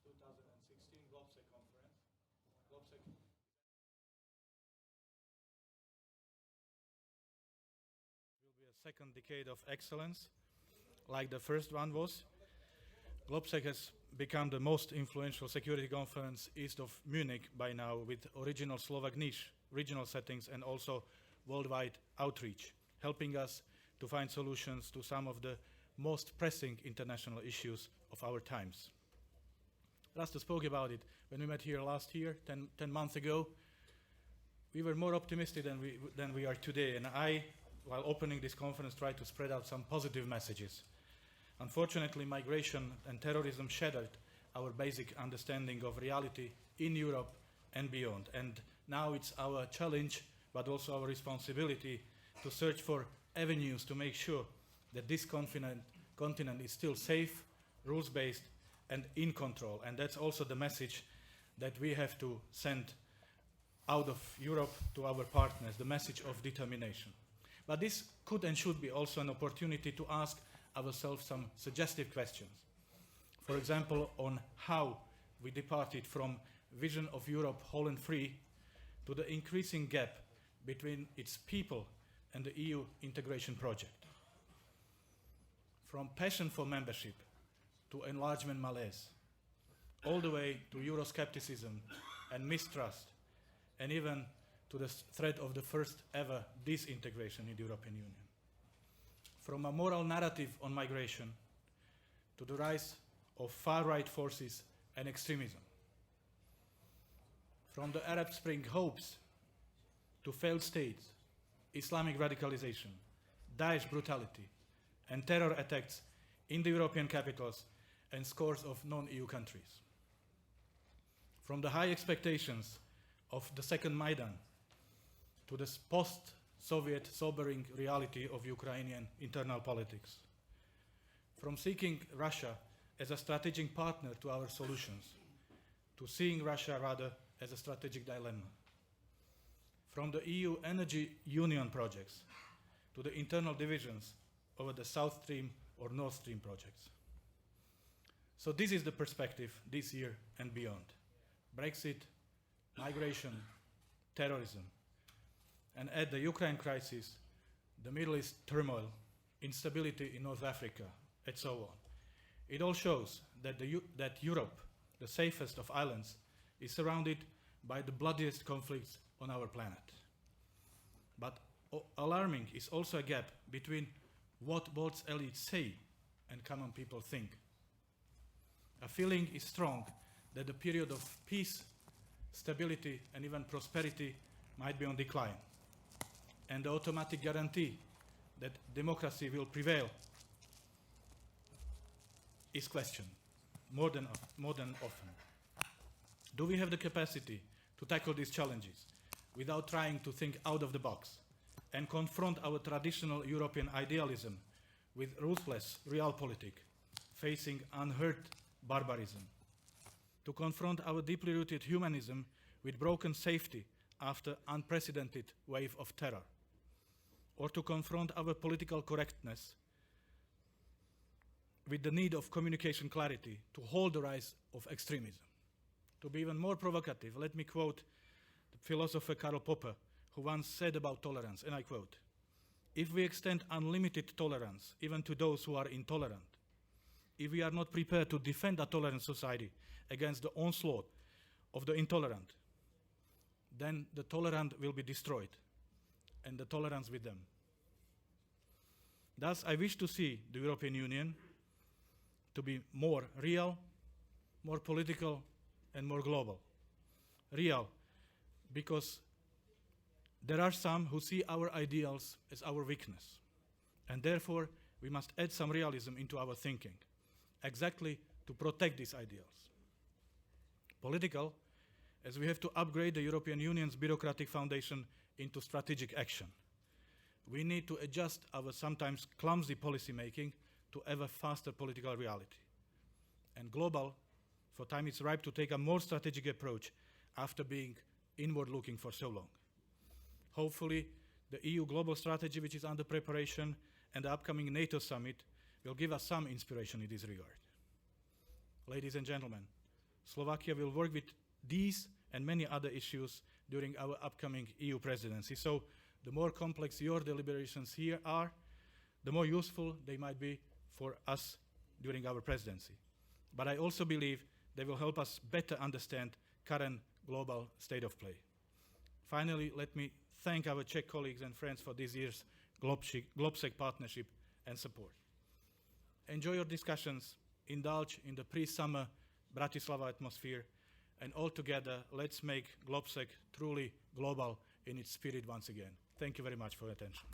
2016 GLOBSEC conference. GLOBSEC will be a second decade of excellence, like the first one was. GLOBSEC has become the most influential security conference east of Munich by now, with original Slovak niche, regional settings, and also worldwide outreach, helping us to find solutions to some of the most pressing international issues of our times. Rasta spoke about it when we met here last year, 10 months ago. We were more optimistic than we are today, and I, while opening this conference, tried to spread out some positive messages. Unfortunately, migration and terrorism shattered our basic understanding of reality in Europe and beyond. And now it's our challenge, but also our responsibility, to search for avenues to make sure that this continent is still safe, rules-based, and in control. And that's also the message that we have to send out of Europe to our partners, the message of determination. But this could and should be also an opportunity to ask ourselves some suggestive questions. For example, on how we departed from vision of Europe whole and free to the increasing gap between its people and the EU integration project. From passion for membership to enlargement malaise, all the way to Euroscepticism and mistrust, and even to the threat of the first ever disintegration in the European Union. From a moral narrative on migration to the rise of far-right forces and extremism. From the Arab Spring hopes to failed states, Islamic radicalization, Daesh brutality, and terror attacks in the European capitals and scores of non-EU countries. From the high expectations of the second Maidan to the post-Soviet sobering reality of Ukrainian internal politics. From seeking Russia as a strategic partner to our solutions, to seeing Russia rather as a strategic dilemma. From the EU Energy Union projects to the internal divisions over the South Stream or North Stream projects. So this is the perspective this year and beyond. Brexit, migration, terrorism, and add the Ukraine crisis, the Middle East turmoil, instability in North Africa, and so on. It all shows that Europe, the safest of islands, is surrounded by the bloodiest conflicts on our planet. But alarming is also a gap between what world's elites say and common people think. A feeling is strong that the period of peace, stability, and even prosperity might be on decline. And the automatic guarantee that democracy will prevail is questioned more than often. Do we have the capacity to tackle these challenges without trying to think out of the box and confront our traditional European idealism with ruthless realpolitik, facing unheard barbarism? To confront our deeply rooted humanism with broken safety after unprecedented wave of terror? Or to confront our political correctness with the need of communication clarity to hold the rise of extremism? To be even more provocative, let me quote the philosopher Karl Popper, who once said about tolerance, and I quote, "If we extend unlimited tolerance even to those who are intolerant, if we are not prepared to defend a tolerant society against the onslaught of the intolerant, then the tolerant will be destroyed, and the tolerance with them." Thus, I wish to see the European Union to be more real, more political, and more global. Real, because there are some who see our ideals as our weakness, and therefore we must add some realism into our thinking, exactly to protect these ideals. Political, as we have to upgrade the European Union's bureaucratic foundation into strategic action. We need to adjust our sometimes clumsy policy making to ever faster political reality. And global, for time it's ripe to take a more strategic approach after being inward-looking for so long. Hopefully, the EU global strategy, which is under preparation, and the upcoming NATO summit will give us some inspiration in this regard. Ladies and gentlemen, Slovakia will work with these and many other issues during our upcoming EU presidency. So the more complex your deliberations here are, the more useful they might be for us during our presidency. But I also believe they will help us better understand current global state of play. Finally, let me thank our Czech colleagues and friends for this year's GLOBSEC partnership and support. Enjoy your discussions, indulge in the pre-summer Bratislava atmosphere, and all together, let's make GLOBSEC truly global in its spirit once again. Thank you very much for your attention.